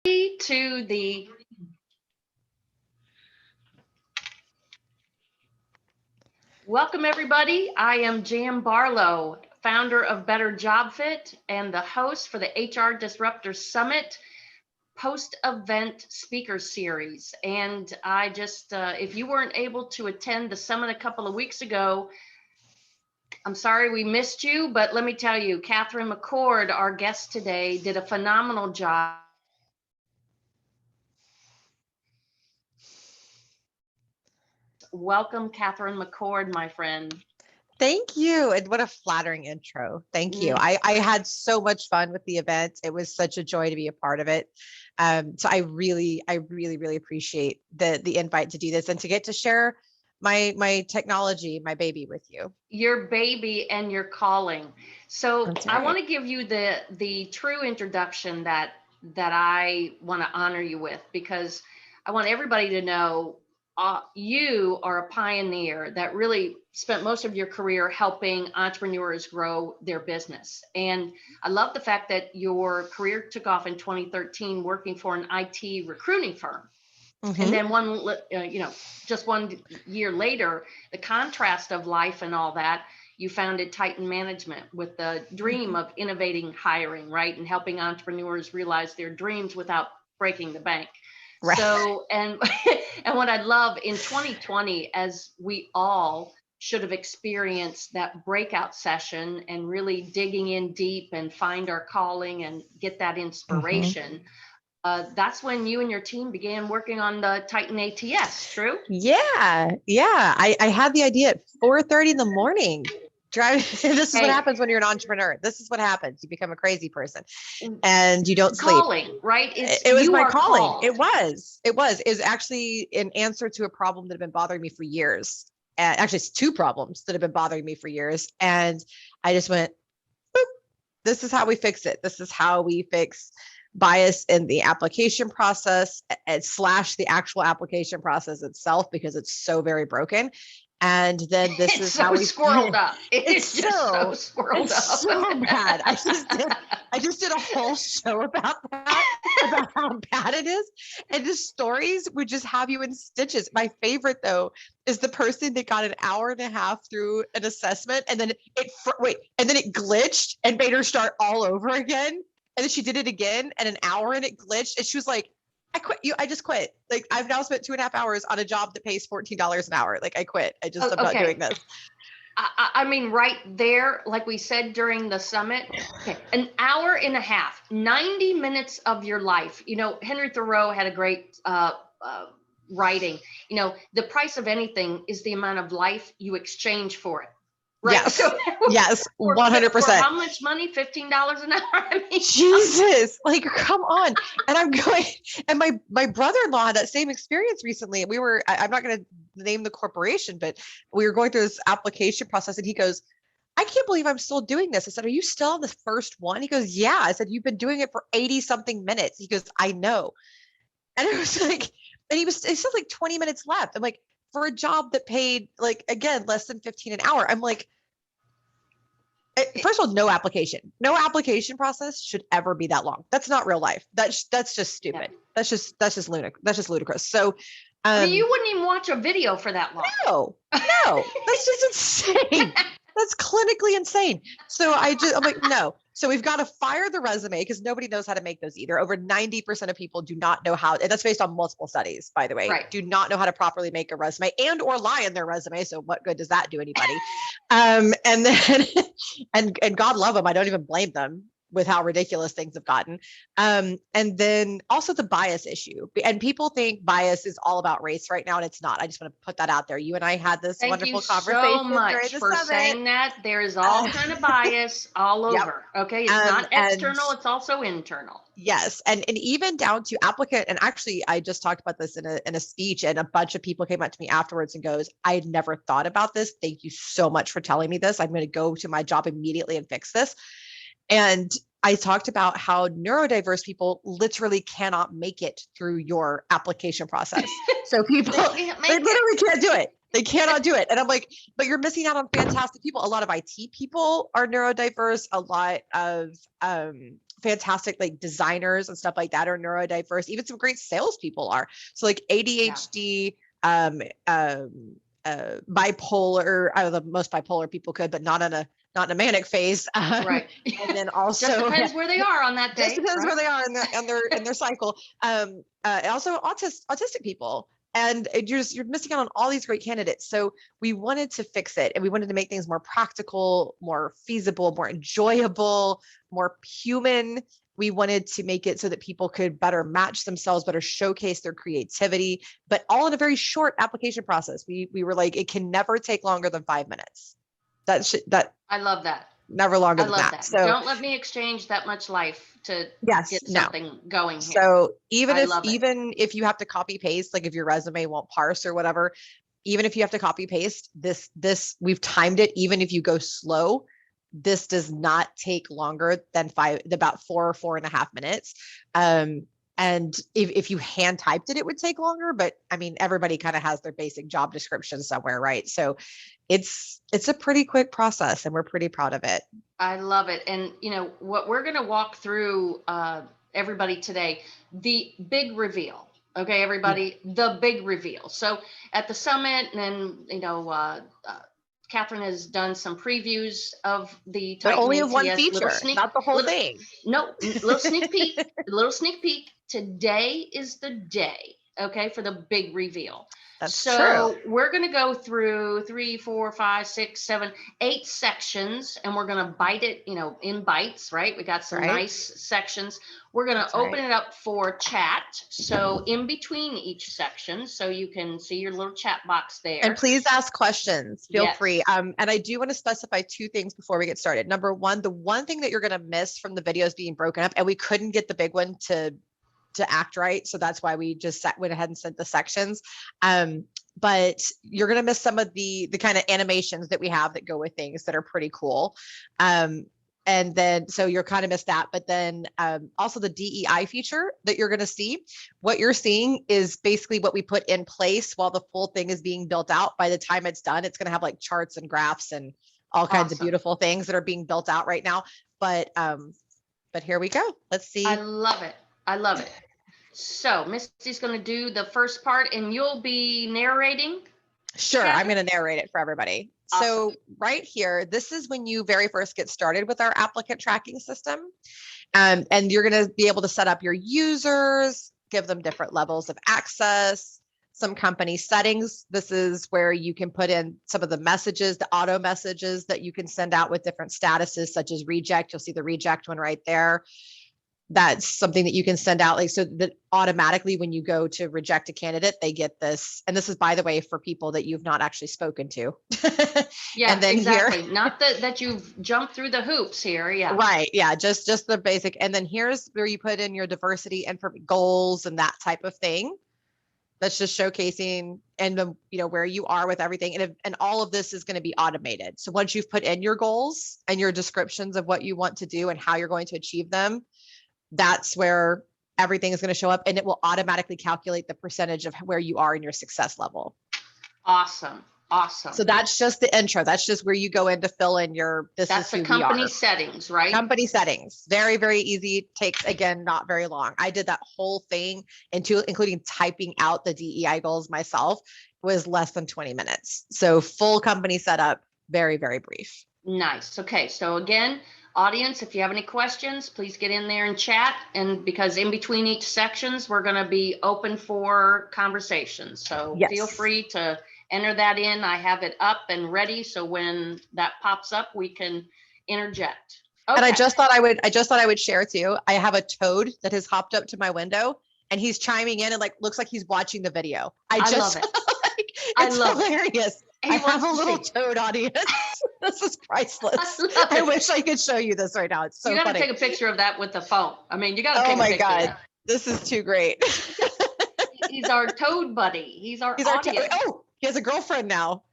To the welcome everybody. I am Jan Barlow, founder of Better Job Fit and the host for the HR Disruptor Summit post-event speaker series. And I just, if you weren't able to attend the summit a couple of weeks ago, I'm sorry we missed you, but let me tell you, Katherine McCord, our guest today, did a phenomenal job. Welcome, Katherine McCord, my friend. Thank you. And what a flattering intro. Thank you. I had so much fun with the event. It was such a joy to be a part of it. So I really appreciate the invite to do this and to get to share my technology, my baby with you. Your baby and your calling. So That's I right. want to give you the true introduction that I want to honor you with, because I want everybody to know you are a pioneer that really spent most of your career helping entrepreneurs grow their business. And I love the fact that your career took off in 2013 working for an IT recruiting firm. And then just 1 year later, the contrast of life and all that, you founded Titan Management with the dream of innovating hiring, right? And helping entrepreneurs realize their dreams without breaking the bank. Right. So, and what I love in 2020, as we all should have experienced that breakout session and really digging in deep and find our calling and get that inspiration. That's when you and your team began working on the Titan ATS, true? Yeah. I had the idea at 4:30 in the morning. This is what happens when you're an entrepreneur. This is what happens. You become a crazy person and you don't sleep. Calling, right? It was my calling. Called. It was actually an answer to a problem that had been bothering me for years. Actually, it's two problems that have been bothering me for years. And I just went, boop, this is how we fix it. This is how we fix bias in the application process / the actual application process itself, because it's so very broken. And then this is so how we squirreled up. It's just so squirreled up. So bad. I just did a whole show about that, about how bad it is. And the stories would just have you in stitches. My favorite though is the person that got an hour and a half through an assessment, and then it glitched and made her start all over again. And then she did it again and an hour and it glitched. And she was like, I just quit. Like, I've now spent 2.5 hours on a job that pays $14 an hour. Like, I quit. I'm not doing this. I mean, right there, like we said during the summit, an hour and a half, 90 minutes of your life. You know, Henry Thoreau had a great writing. You know, the price of anything is the amount of life you exchange for it. Right. Yes. So, yes. 100%. For how much money? $15 an hour. I mean, Jesus, like, come on. And I'm going, and my brother-in-law had that same experience recently. I'm not going to name the corporation, but we were going through this application process and he goes, I can't believe I'm still doing this. I said, are you still on the first one? He goes, yeah. I said, you've been doing it for 80 something minutes. He goes, I know. And it was like, and it said like 20 minutes left. I'm like, for a job that paid, like, again, less than 15 an hour. I'm like, first of all, no application process should ever be that long. That's not real life. That's just stupid. Yeah. That's just ludicrous. So, I mean, you wouldn't even watch a video for that long. No, that's just insane. That's clinically insane. So I'm like, no. So we've got to fire the resume because nobody knows how to make those either. Over 90% of people do not know how, and that's based on multiple studies, by the way, right. Do not know how to properly make a resume and or lie in their resume. So what good does that do anybody? And then, and God love them. I don't even blame them with how ridiculous things have gotten. And then also the bias issue. And people think bias is all about race right now, and it's not. I just want to put that out there. You and I had this wonderful conversation. Thank you so much for saying that. There is all kind of bias all over. Yep. Okay, it's not external, it's also internal. Yes, and even down to applicant. And actually, I just talked about this in a speech, and a bunch of people came up to me afterwards and goes, I had never thought about this. Thank you so much for telling me this. I'm going to go to my job immediately and fix this. And I talked about how neurodiverse people literally cannot make it through your application process. So people, they literally can't do it. They cannot do it. And I'm like, but you're missing out on fantastic people. A lot of IT people are neurodiverse. A lot of fantastic like designers and stuff like that are neurodiverse. Even some great salespeople are. So like ADHD, bipolar. I don't know, most bipolar people could, but not in a manic phase. Right. And then also just depends where they are on that day. Just depends where they are in their cycle. Also autistic people. And you're missing out on all these great candidates. So we wanted to fix it, and we wanted to make things more practical, more feasible, more enjoyable, more human. We wanted to make it so that people could better match themselves, better showcase their creativity, but all in a very short application process. We were like, it can never take longer than 5 minutes. I love that. Never longer than that. So don't let me exchange that much life to get something going here. So even if you have to copy paste, like if your resume won't parse or whatever, even if you have to copy paste this, we've timed it. Even if you go slow, this does not take longer than about 4.5 minutes. And if you hand typed it, it would take longer. But I mean, everybody kind of has their basic job description somewhere, right? So it's a pretty quick process, and we're pretty proud of it. I love it. And what we're going to walk through, everybody today, the big reveal. Okay, everybody, the big reveal. So at the summit, and Katherine has done some previews of the but only of one ATS, feature, not the whole thing. No, little sneak peek. Little sneak peek. Today is the day, okay, for the big reveal. That's true. So we're going to go through 3, 4, 5, 6, 7, 8 sections, and we're going to bite it, in bites, right? We got some nice sections. We're going to open it up for chat. So in between each section, so you can see your little chat box there. And please ask questions. Feel free. And I do want to specify 2 things before we get started. Number one, the one thing that you're going to miss from the videos being broken up, and we couldn't get the big one to act right. So that's why we just went ahead and sent the sections. But you're going to miss some of the kind of animations that we have that go with things that are pretty cool. And then, so you're kind of missed that, but then also the DEI feature that you're going to see, what you're seeing is basically what we put in place while the full thing is being built out. By the time it's done, it's going to have like charts and graphs and all kinds of beautiful things that are being built out right now. But here we go. Let's see. I love it. I love it. So Misty's going to do the first part, and you'll be narrating. Sure. I'm going to narrate it for everybody. Awesome. So right here, this is when you very first get started with our applicant tracking system. And you're going to be able to set up your users, give them different levels of access, some company settings. This is where you can put in some of the messages, the auto messages that you can send out with different statuses, such as reject. You'll see the reject one right there. That's something that you can send out, like, so that automatically when you go to reject a candidate, they get this. And this is, by the way, for people that you've not actually spoken to. Yeah, and then exactly. Not that you've jumped through the hoops here. Yeah. Right. Yeah. Just the basic. And then here's where you put in your diversity and goals and that type of thing. That's just showcasing and where you are with everything. And all of this is going to be automated. So once you've put in your goals and your descriptions of what you want to do and how you're going to achieve them, that's where everything is going to show up, and it will automatically calculate the percentage of where you are in your success level. Awesome. Awesome. So that's just the intro. That's just where you go in to fill in that's the company settings, right? Company settings. Very, very easy. Takes, again, not very long. I did that whole thing including typing out the DEI goals myself, was less than 20 minutes. So full company setup, very, very brief. Nice. Okay. So again, audience, if you have any questions, please get in there and chat. And because in between each sections, we're going to be open for conversations. So feel free to enter that in. I have it up and ready. So when that pops up, we can interject. Okay. And I just thought I would share too. I have a toad that has hopped up to my window, and he's chiming in and looks like he's watching the video. I love it. It's hilarious. I have a little toad audience. This is priceless. I wish I could show you this right now. It's so funny. You got to take a picture of that with the phone. I mean, you got to take a picture. Oh my God. This is too great. He's our toad buddy. He's our audience. He has a girlfriend now.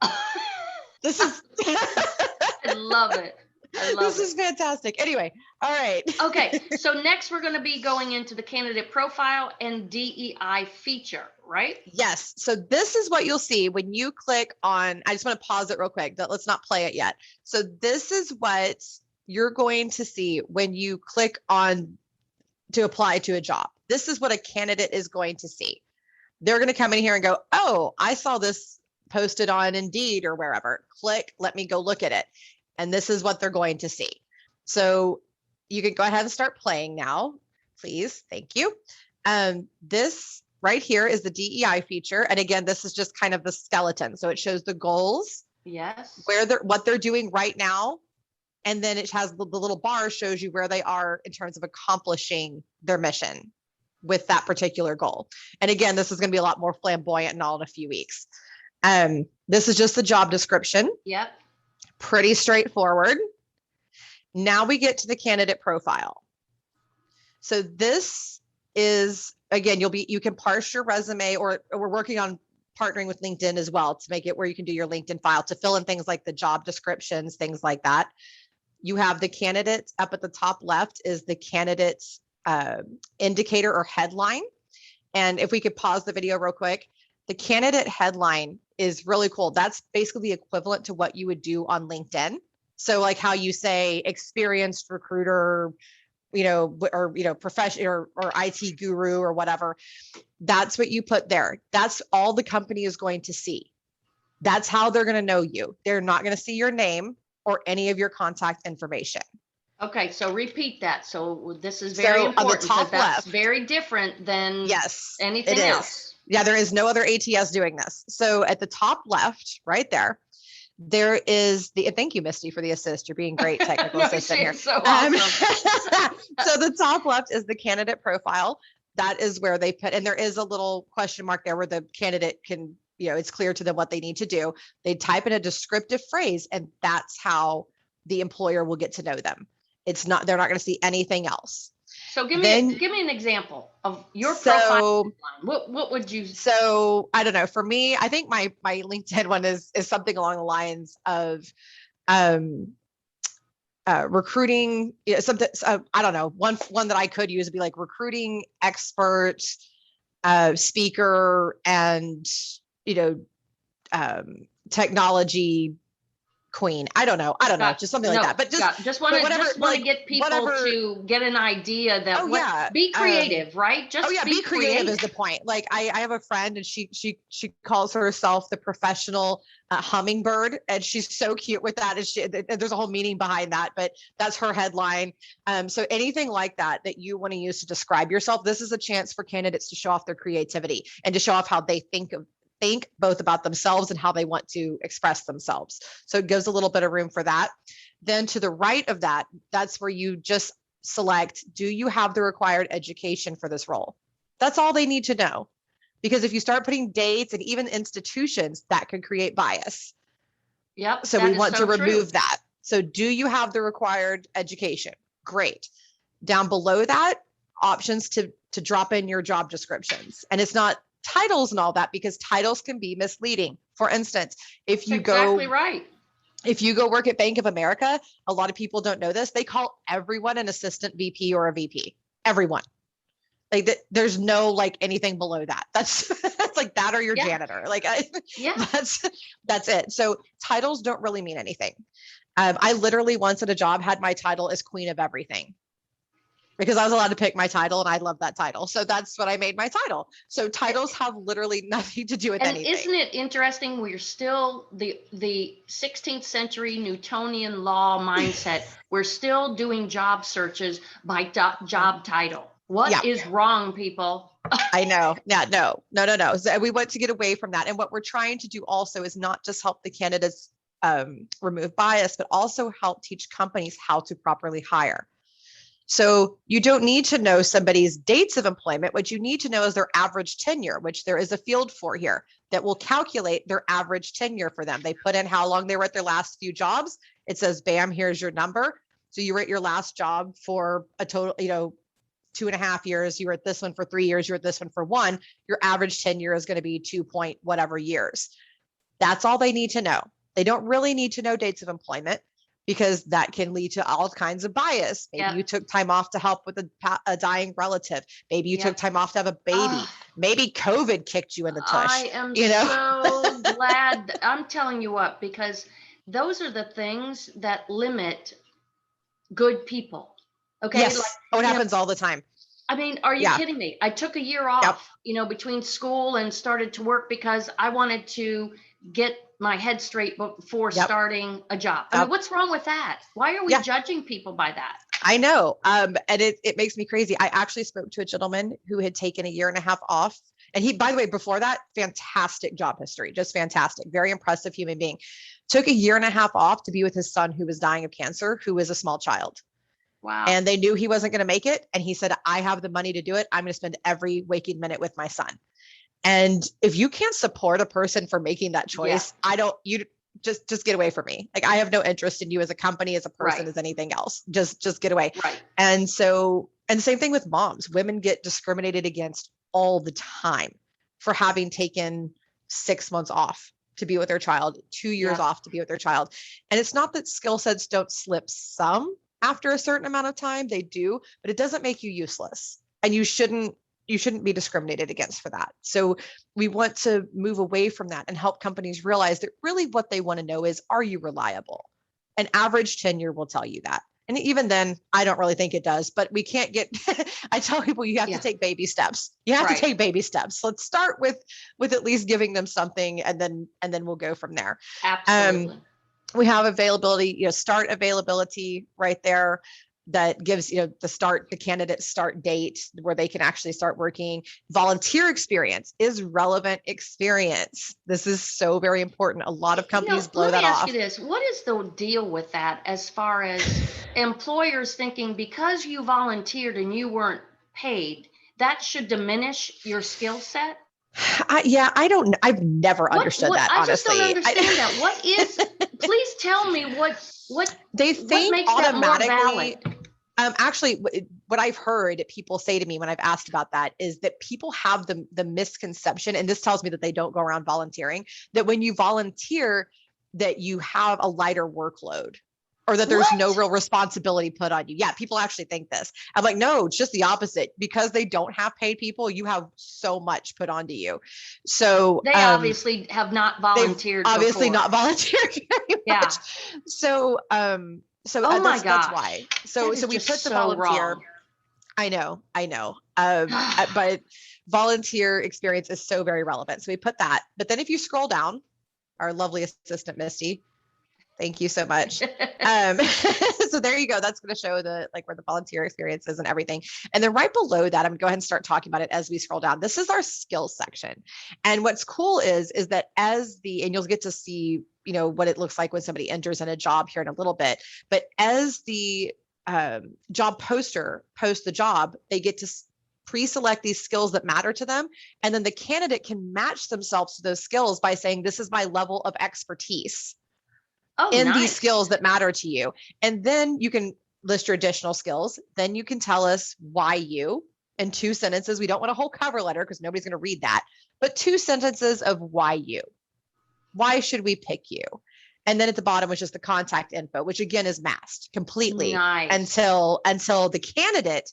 This is. I love it. I love This it. is fantastic. Anyway, all right. Okay, so next we're going to be going into the candidate profile and DEI feature, right? Yes. So this is what you'll see when you click on, I just want to pause it real quick. Let's not play it yet. So this is what you're going to see when you click on to apply to a job. This is what a candidate is going to see. They're going to come in here and go, oh, I saw this posted on Indeed or wherever. Click, let me go look at it. And this is what they're going to see. So you can go ahead and start playing now, please. Thank you. This right here is the DEI feature. And again, this is just kind of the skeleton. So it shows the goals, Yes. what they're doing right now. And then it has the little bar shows you where they are in terms of accomplishing their mission with that particular goal. And again, this is going to be a lot more flamboyant and all in a few weeks. This is just the job description. Yep. Pretty straightforward. Now we get to the candidate profile. So this is, again, you can parse your resume, or we're working on partnering with LinkedIn as well to make it where you can do your LinkedIn file to fill in things like the job descriptions, things like that. You have the candidate up at the top left is the candidate's indicator or headline. And if we could pause the video real quick, the candidate headline is really cool. That's basically equivalent to what you would do on LinkedIn. So like how you say experienced recruiter, or professional or IT guru or whatever. That's what you put there. That's all the company is going to see. That's how they're going to know you. They're not going to see your name or any of your contact information. Okay, so repeat that. So this is very important. On the top that's left, very different than anything else. Yeah, there is no other ATS doing this. So at the top left, right there is thank you, Misty, for the assist. You're being great technical assistant here. So awesome. So the top left is the candidate profile. That is where they put, and there is a little question mark there where the candidate can, it's clear to them what they need to do. They type in a descriptive phrase, and that's how the employer will get to know them. They're not going to see anything else. So give me an example of your profile. What would you? So I don't know. For me, I think my LinkedIn one is something along the lines of recruiting. Something. I don't know. One that I could use would be like recruiting expert, speaker, and technology queen. I don't know. Just something like that. But just want to get people to get an idea that be creative, right? Be creative is the point. Like I have a friend, and she calls herself the professional hummingbird, and she's so cute with that. And there's a whole meaning behind that, but that's her headline. So anything like that you want to use to describe yourself, this is a chance for candidates to show off their creativity and to show off how they think both about themselves and how they want to express themselves. So it gives a little bit of room for that. Then to the right of that, that's where you just select, do you have the required education for this role? That's all they need to know. Because if you start putting dates and even institutions, that could create bias. Yep. So we want to remove that. So do you have the required education? Great. Down below that, options to drop in your job descriptions. And it's not titles and all that, because titles can be misleading. For instance, if you go work at Bank of America, a lot of people don't know this. They call everyone an assistant VP or a VP. Everyone. Like there's no like anything below that. That's like that or your janitor. Like that's it. So titles don't really mean anything. I literally once at a job had my title as queen of everything, because I was allowed to pick my title, and I love that title. So that's what I made my title. So titles have literally nothing to do with anything. Isn't it interesting? We're still the 16th century Newtonian law mindset. We're still doing job searches by job title. What is wrong, people? I know. No. So we want to get away from that. And what we're trying to do also is not just help the candidates remove bias, but also help teach companies how to properly hire. So you don't need to know somebody's dates of employment. What you need to know is their average tenure, which there is a field for here that will calculate their average tenure for them. They put in how long they were at their last few jobs. It says, bam, here's your number. So you were at your last job for a total, 2.5 years. You were at this one for 3 years. You're at this one for 1. Your average tenure is going to be 2 point whatever years. That's all they need to know. They don't really need to know dates of employment. because that can lead to all kinds of bias. Maybe you took time off to help with a dying relative. Maybe you took time off to have a baby. Maybe COVID kicked you in the tush. I am so glad. I'm telling you what, because those are the things that limit good people. Okay. Yes. It happens all the time. I mean, are you kidding me? I took a year off, between school and started to work because I wanted to get my head straight before starting a job. I mean, what's wrong with that? Why are we judging people by that? I know. And it makes me crazy. I actually spoke to a gentleman who had taken a year and a half off. And he, by the way, before that, fantastic job history, just fantastic, very impressive human being. Took a year and a half off to be with his son who was dying of cancer, who was a small child. Wow. And they knew he wasn't going to make it. And he said, I have the money to do it. I'm going to spend every waking minute with my son. And if you can't support a person for making that choice, you just get away from me. Like, I have no interest in you as a company, as a person, as anything else. Just get away. Right. And the same thing with moms. Women get discriminated against all the time for having taken 6 months off to be with their child, 2 years off to be with their child. And it's not that skill sets don't slip some after a certain amount of time, they do, but it doesn't make you useless. And you shouldn't be discriminated against for that. So we want to move away from that and help companies realize that really what they want to know is, are you reliable? An average tenure will tell you that. And even then, I don't really think it does, but we can't get, I tell people you have to take baby steps. You have to take baby steps. Let's start with at least giving them something, and then we'll go from there. Absolutely. We have availability, start availability right there. That gives, the candidate start date where they can actually start working. Volunteer experience is relevant experience. This is so very important. A lot of companies blow that off. Let me ask you this. What is the deal with that as far as employers thinking because you volunteered and you weren't paid, that should diminish your skill set? I've never understood that, honestly. I just don't understand that. What is, please tell me what they think what makes automatically, that more valid? Actually, what I've heard people say to me when I've asked about that is that people have the misconception, and this tells me that they don't go around volunteering, that when you volunteer, that you have a lighter workload, or that there's no real responsibility put on you. Yeah, people actually think this. I'm like, no, it's just the opposite. Because they don't have paid people, you have so much put onto you. So they obviously have not volunteered. Obviously not volunteered very much. So that's why. So we put the volunteer. Wrong. I know. But volunteer experience is so very relevant. So we put that. But then if you scroll down, our lovely assistant, Misty, thank you so much. So there you go. That's going to show where the volunteer experience is and everything. And then right below that, I'm going to go ahead and start talking about it as we scroll down. This is our skills section. And what's cool is that and you'll get to see, what it looks like when somebody enters in a job here in a little bit. But as the job poster posts the job, they get to pre-select these skills that matter to them. And then the candidate can match themselves to those skills by saying, this is my level of expertise in these skills that matter to you. And then you can list your additional skills. Then you can tell us why you, in 2 sentences. We don't want a whole cover letter because nobody's going to read that, but 2 sentences of why you. Why should we pick you? And then at the bottom was just the contact info, which again is masked completely until the candidate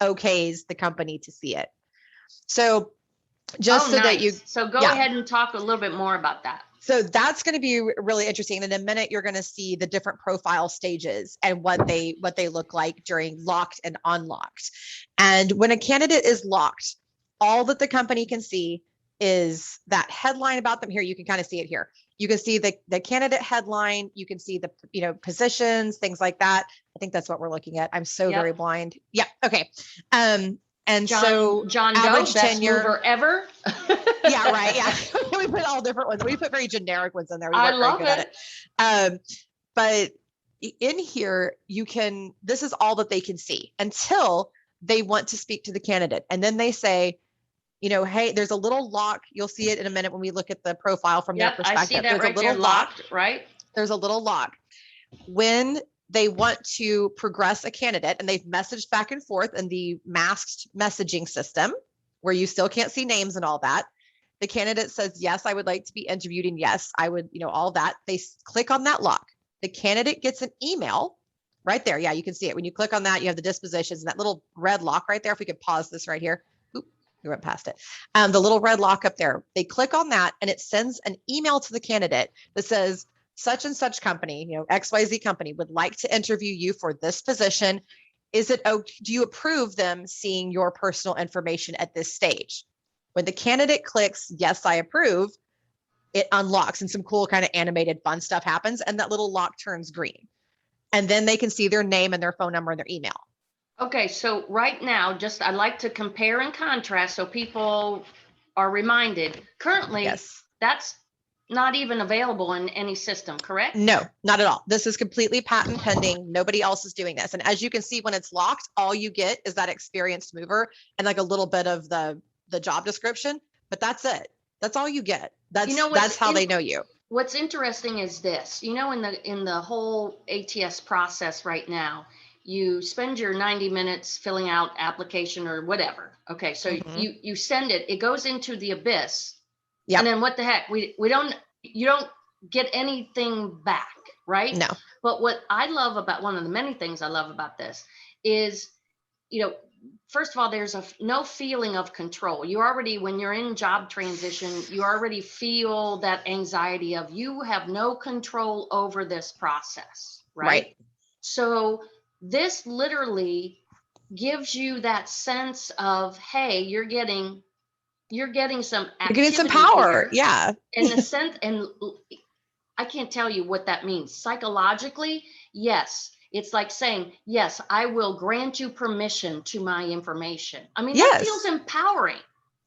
okays the company to see it. So just that you. So go ahead and talk a little bit more about that. So that's going to be really interesting. In a minute, you're going to see the different profile stages and what they look like during locked and unlocked. And when a candidate is locked, all that the company can see is that headline about them. Here, you can kind of see it here. You can see the candidate headline. You can see the positions, things like that. I think that's what we're looking at. I'm so very blind. Yeah. Okay. And John Doe, best mover ever. Yeah, right. Yeah. We put all different ones. We put very generic ones in there. I love it. But in here, this is all that they can see until they want to speak to the candidate. And then they say, hey, there's a little lock. You'll see it in a minute when we look at the profile from their perspective. I see that there's a little locked, right? There's a little lock. When they want to progress a candidate and they've messaged back and forth in the masked messaging system where you still can't see names and all that, the candidate says, yes, I would like to be interviewed. And yes, I would, all that. They click on that lock. the candidate gets an email right there. Yeah, you can see it. When you click on that, you have the dispositions and that little red lock right there. If we could pause this right here. Oop, we went past it. The little red lock up there, they click on that and it sends an email to the candidate that says, such and such company, XYZ company would like to interview you for this position. Is it okay? Do you approve them seeing your personal information at this stage? When the candidate clicks, yes, I approve, it unlocks and some cool kind of animated fun stuff happens and that little lock turns green. And then they can see their name and their phone number and their email. Okay, so right now, I like to compare and contrast so people are reminded. Currently, yes, that's not even available in any system, correct? No, not at all. This is completely patent pending. Nobody else is doing this. And as you can see, when it's locked, all you get is that experienced mover and like a little bit of the job description, but that's it. That's all you get. That's how they know you. What's interesting is this, in the whole ATS process right now, you spend your 90 minutes filling out application or whatever. Okay. So you send it, it goes into the abyss. Yep. And then what the heck? You don't get anything back, right? No. But what I love about, one of the many things I love about this is, first of all, there's no feeling of control. You already, when you're in job transition, you already feel that anxiety of you have no control over this process, right? So this literally gives you that sense of, hey, you're getting some activity, you're getting some power. Yeah. In the sense, and I can't tell you what that means psychologically. Yes. It's like saying, yes, I will grant you permission to my information. I mean, that feels empowering.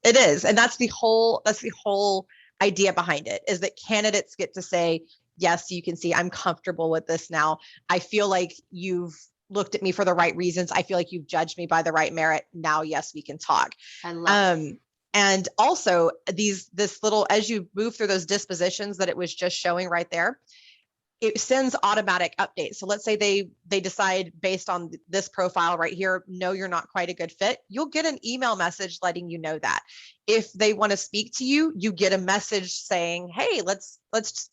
It is. And that's the whole idea behind it, is that candidates get to say, yes, you can see I'm comfortable with this now. I feel like you've looked at me for the right reasons. I feel like you've judged me by the right merit. Now, yes, we can talk. I love it. And also this little, as you move through those dispositions that it was just showing right there, it sends automatic updates. So let's say they decide based on this profile right here, no, you're not quite a good fit. You'll get an email message letting you know that. If they want to speak to you, you get a message saying, hey, let's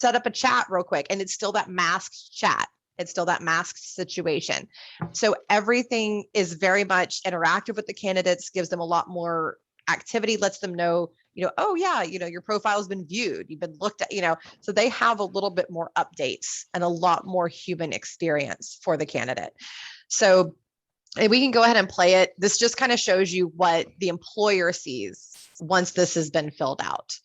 set up a chat real quick. And it's still that masked chat. It's still that masked situation. So everything is very much interactive with the candidates, gives them a lot more activity, lets them know, oh yeah, your profile has been viewed, you've been looked at, so they have a little bit more updates and a lot more human experience for the candidate. So we can go ahead and play it. This just kind of shows you what the employer sees once this has been filled out.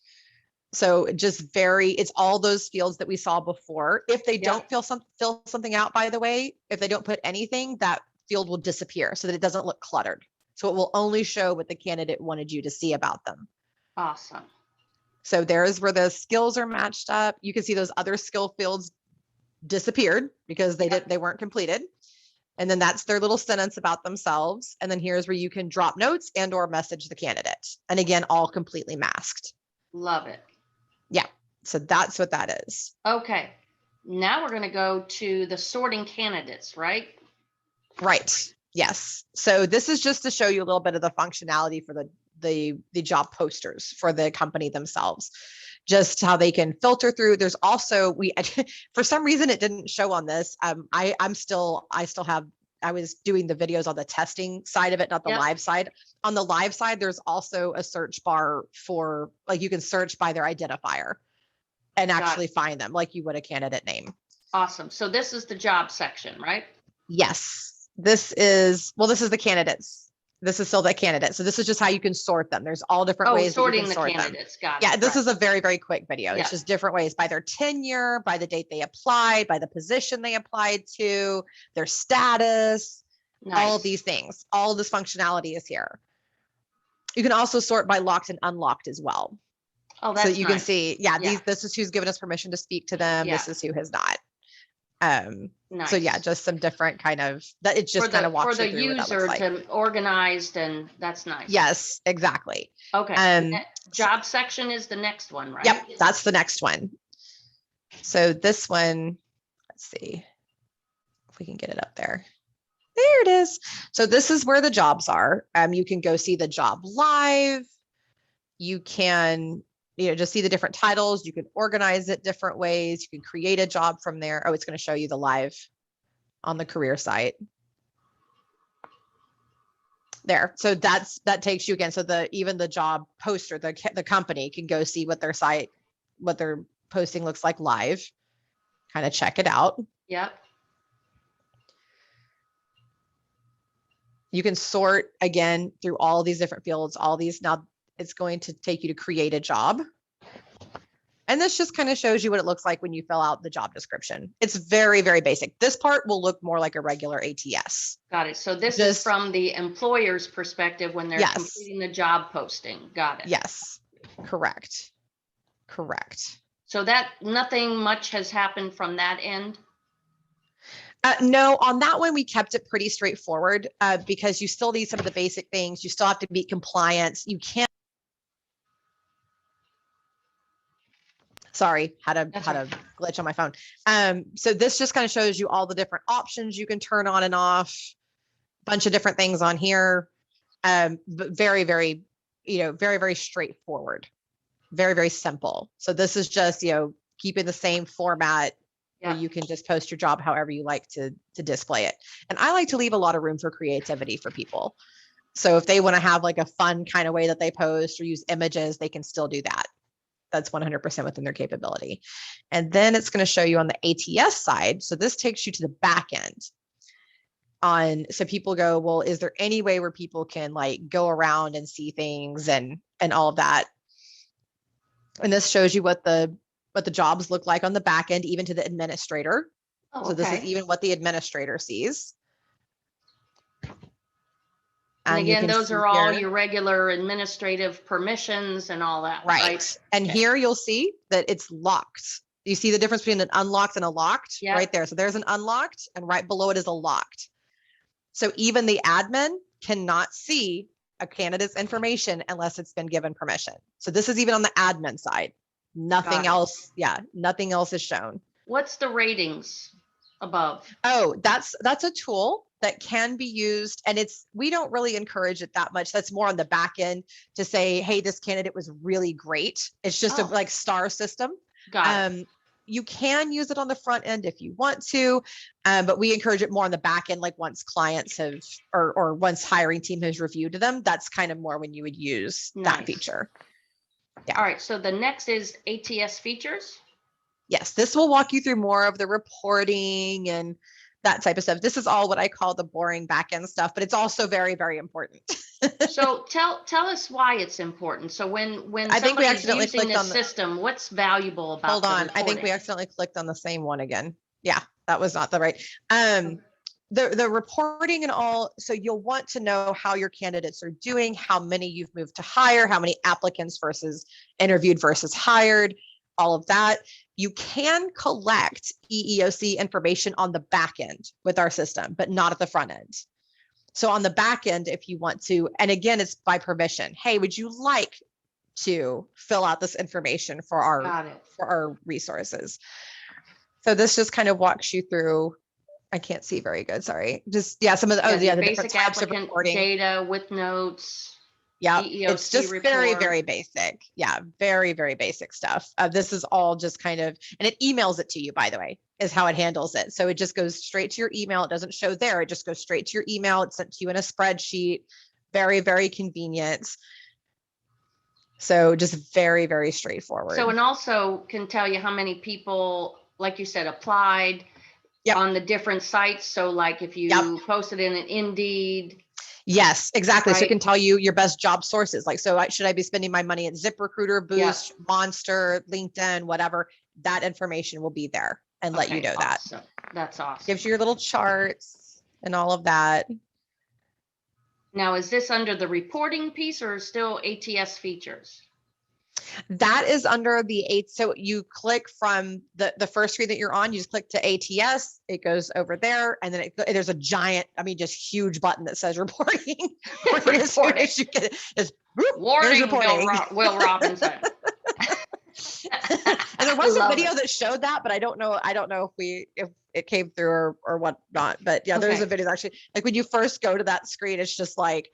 So it's all those fields that we saw before. If they don't fill something out, by the way, if they don't put anything, that field will disappear so that it doesn't look cluttered. So it will only show what the candidate wanted you to see about them. Awesome. So there's where the skills are matched up. You can see those other skill fields disappeared because they weren't completed. And then that's their little sentence about themselves. And then here's where you can drop notes and or message the candidate. And again, all completely masked. Love it. Yeah. So that's what that is. Okay. Now we're going to go to the sorting candidates, right? Right. Yes. So this is just to show you a little bit of the functionality for the job posters for the company themselves, just how they can filter through. There's also, for some reason it didn't show on this. I was doing the videos on the testing side of it, not the live side. On the live side, there's also a search bar for, like, you can search by their identifier and actually find them like you would a candidate name. Awesome. So this is the job section, right? Yes. This is the candidates. This is still the candidate. So this is just how you can sort them. There's all different ways sorting that you can sort the candidates. them. Got it. Yeah, this is a very, very quick video. It's just different ways, by their tenure, by the date they applied, by the position they applied to, their status, all of these things. All of this functionality is here. You can also sort by locked and unlocked as well. Oh, that's so you can see, this is who's given us permission to speak to them. This is who has not. So yeah, just some different kind of that. It just kind of walks for the user to organized, and that's nice. Yes, exactly. Okay. Job section is the next one, right? Yep, that's the next one. So this one, let's see if we can get it up there. There it is. So this is where the jobs are. You can go see the job live. You can just see the different titles. You can organize it different ways. You can create a job from there. Oh, it's going to show you the live on the career site. There. So that takes you again. So even the job poster, the company can go see what their site, what their posting looks like live, kind of check it out. Yep. You can sort again through all these different fields, all these. Now it's going to take you to create a job. And this just kind of shows you what it looks like when you fill out the job description. It's very, very basic. This part will look more like a regular ATS. Got it. So this is from the employer's perspective when they're completing the job posting. Got it. Yes, correct. So that nothing much has happened from that end? No, on that one, we kept it pretty straightforward because you still need some of the basic things. You still have to meet compliance. You can't. Sorry, had a glitch on my phone. So this just kind of shows you all the different options you can turn on and off, bunch of different things on here. But very, very, very, very straightforward, very, very simple. So this is just, keeping the same format where you can just post your job however you like to display it. And I like to leave a lot of room for creativity for people. So if they want to have like a fun kind of way that they post or use images, they can still do that. That's 100% within their capability. And then it's going to show you on the ATS side. So this takes you to the back end. So people go, well, is there any way where people can like go around and see things and all of that? And this shows you what the jobs look like on the back end, even to the administrator. Oh, so this is even what the administrator sees. And again, those are all your regular administrative permissions and all that, right? And here you'll see that it's locked. You see the difference between an unlocked and a locked right there. So there's an unlocked and right below it is a locked. So even the admin cannot see a candidate's information unless it's been given permission. So this is even on the admin side. Nothing else. Yeah, nothing else is shown. What's the ratings above? Oh, that's a tool that can be used, and we don't really encourage it that much. That's more on the back end to say, hey, this candidate was really great. It's just a like star system. Got it. You can use it on the front end if you want to, but we encourage it more on the back end, like once clients have or once hiring team has reviewed them. That's kind of more when you would use that feature. Yeah. All right. So the next is ATS features. Yes, this will walk you through more of the reporting and that type of stuff. This is all what I call the boring back-end stuff, but it's also very, very important. So tell us why it's important. So when I think we accidentally using clicked this on the system, what's valuable about Hold on. I think we accidentally clicked on the same one again. Yeah, that was not the right. The reporting and all, so you'll want to know how your candidates are doing, how many you've moved to hire, how many applicants versus interviewed versus hired, all of that. You can collect EEOC information on the back end with our system, but not at the front end. So on the back end, if you want to, and again, it's by permission. Hey, would you like to fill out this information for our resources? So this just kind of walks you through. I can't see very good. Sorry. Just some of the the basic different types of reporting data with notes. Yeah, it's just very, very basic. Yeah, very, very basic stuff. This is all just kind of, and it emails it to you, by the way, is how it handles it. So it just goes straight to your email. It doesn't show there. It just goes straight to your email. It's sent to you in a spreadsheet. Very, very convenient. So just very, very straightforward. So, and also can tell you how many people, like you said, applied on the different sites. So like if you posted in an Indeed. Yes, exactly. Right. So it can tell you your best job sources. Like, so should I be spending my money at ZipRecruiter, Boost, Monster, LinkedIn, whatever? That information will be there and let you know that. That's awesome. Gives you your little charts and all of that. Now, is this under the reporting piece or still ATS features? That is under the 8. So you click from the first screen that you're on, you just click to ATS, it goes over there. And then there's a giant, just huge button that says reporting. Reporting. Warning, Will Robinson. And there was a video that showed that, but I don't know if it came through or whatnot. But yeah, there's a video that actually, like when you first go to that screen, it's just like,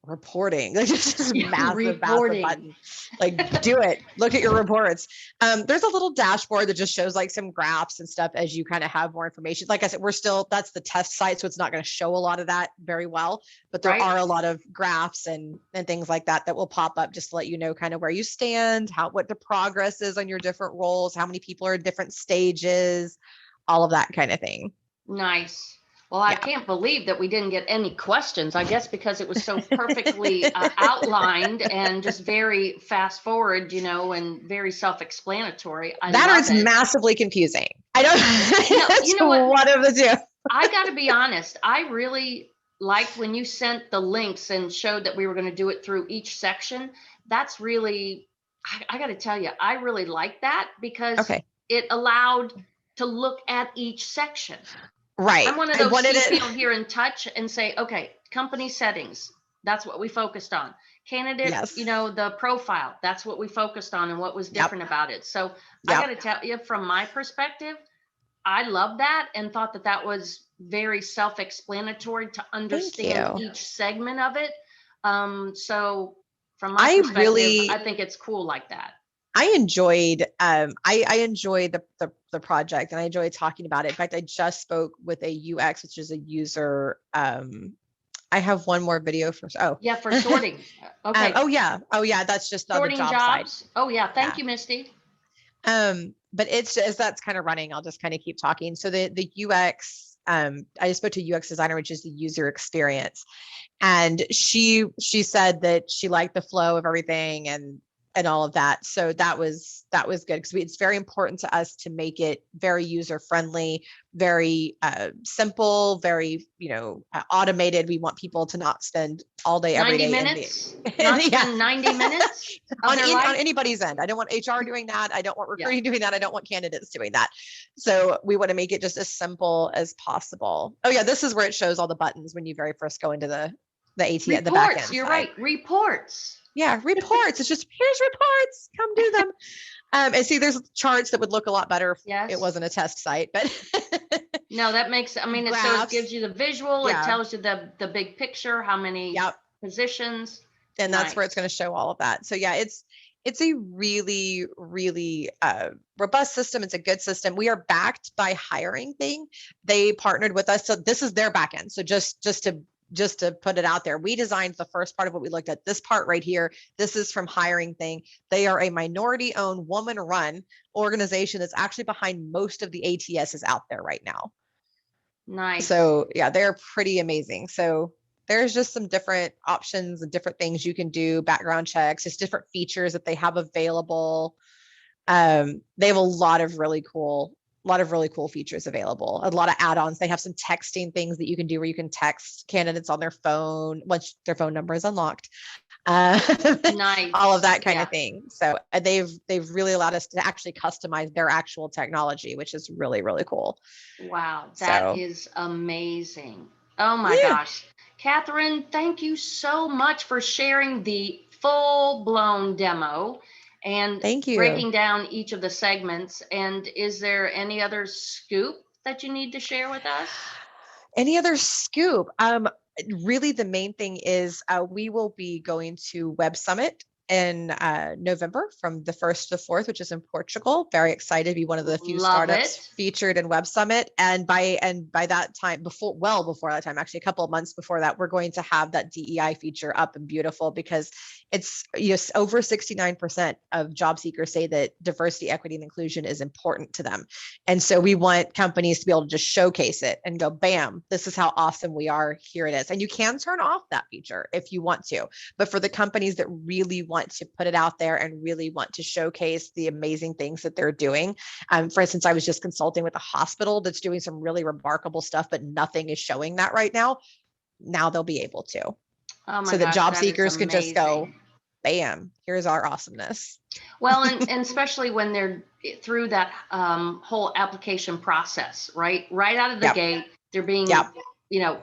reporting, like just this massive Reporting. button, like do it, look at your reports. There's a little dashboard that just shows like some graphs and stuff as you kind of have more information. Like I said, that's the test site, so it's not going to show a lot of that very well, but there are a lot of graphs and things like that will pop up just to let you know kind of where you stand, what the progress is on your different roles, how many people are in different stages, all of that kind of thing. Nice. Well, I can't believe that we didn't get any questions. I guess because it was so perfectly outlined and just very fast forward, and very self-explanatory. That or it's massively confusing. I don't. You know what? One of the two. I got to be honest. I really liked when you sent the links and showed that we were going to do it through each section. That's really, I got to tell you, I really like that because it allowed to look at each section. Right. I'm one of those people here in touch and say, okay, company settings. That's what we focused on. Candidate, the profile. That's what we focused on and what was different about it. So I got to tell you, from my perspective, I love that and thought that was very self-explanatory to understand each segment of it. So from my perspective, I think it's cool like that. I enjoyed I enjoyed the project, and I enjoyed talking about it. In fact, I just spoke with a UX, which is a user. I have one more video for for sorting. Okay. Oh yeah. That's just on the job jobs. side. Oh yeah. Thank you, Misty. But it's as that's kind of running, I'll just kind of keep talking. So the UX, I spoke to UX designer, which is the user experience, and she said that she liked the flow of everything and all of that. So that was good because it's very important to us to make it very user friendly, very simple, very automated. We want people to not spend all day every day 90 minutes. Not spend 90 minutes on anybody's end. I don't want HR doing that. I don't want recruiting doing that. I don't want candidates doing that. So we want to make it just as simple as possible. Oh yeah, this is where it shows all the buttons when you very first go into the ATS at the back end. You're right. Reports. Yeah, reports. It's just, here's reports. Come do them. And see, there's charts that would look a lot better if it wasn't a test site, but no, that makes. So it gives you the visual. It tells you the big picture, how many positions, and that's where it's going to show all of that. So yeah, it's a really, really robust system. It's a good system. We are backed by Hiring Thing. They partnered with us, so this is their back end. So just to put it out there, we designed the first part of what we looked at. This part right here, this is from Hiring Thing. They are a minority-owned, woman-run organization that's actually behind most of the ATSs out there right now. Nice. So yeah, they're pretty amazing. So there's just some different options and different things you can do, background checks, just different features that they have available. They have a lot of really cool features available, a lot of add-ons. They have some texting things that you can do where you can text candidates on their phone once their phone number is unlocked. Nice. All of that kind of thing. So they've really allowed us to actually customize their actual technology, which is really, really cool. Wow, that is amazing. Oh my gosh. Katherine, thank you so much for sharing the full-blown demo and breaking down each of the segments. And is there any other scoop that you need to share with us? Any other scoop? Really, the main thing is we will be going to Web Summit in November from the 1st to the 4th, which is in Portugal. Very excited to be one of the few startups featured in Web Summit. And by that time, before that time, actually a couple of months before that, we're going to have that DEI feature up and beautiful, because it's over 69% of job seekers say that diversity, equity, and inclusion is important to them. And so we want companies to be able to just showcase it and go, bam, this is how awesome we are. Here it is. And you can turn off that feature if you want to. But for the companies that really want to put it out there and really want to showcase the amazing things that they're doing. For instance, I was just consulting with a hospital that's doing some really remarkable stuff, but nothing is showing that right now. Now they'll be able to. So that job seekers could just go, bam, here's our awesomeness. Well, and especially when they're through that whole application process, right out of the gate, they're being,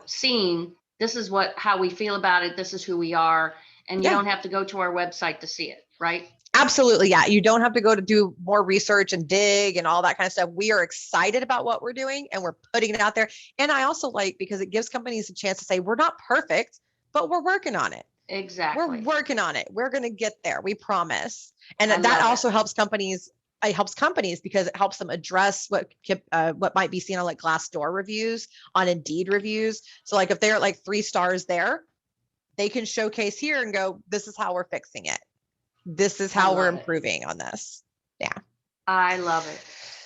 seen. This is how we feel about it. This is who we are. And you don't have to go to our website to see it, right? Absolutely. Yeah. You don't have to go to do more research and dig and all that kind of stuff. We are excited about what we're doing and we're putting it out there. And I also like, because it gives companies a chance to say, we're not perfect, but we're working on it. Exactly. working on it. We're going to get there. We promise. And I that love also it. helps companies. It helps companies because it helps them address what might be seen on like Glassdoor reviews, on Indeed reviews. So like if they're at like 3 stars there, they can showcase here and go, this is how we're fixing it. This is I how we're love it. improving on this. Yeah. I love it.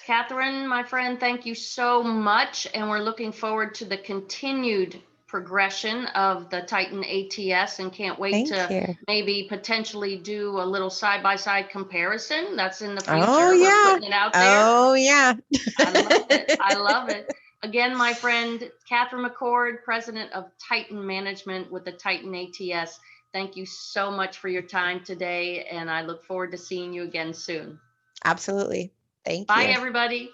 Catherine, my friend, thank you so much. And we're looking forward to the continued progression of the Titan ATS and can't wait Thank to you. maybe potentially do a little side-by-side comparison. That's in the Oh future. We're yeah. putting it out there. Oh yeah. I love it. I love it. Again, my friend, Katherine McCord, president of Titan Management with the Titan ATS. Thank you so much for your time today. And I look forward to seeing you again soon. Absolutely. Thank Bye, you. everybody.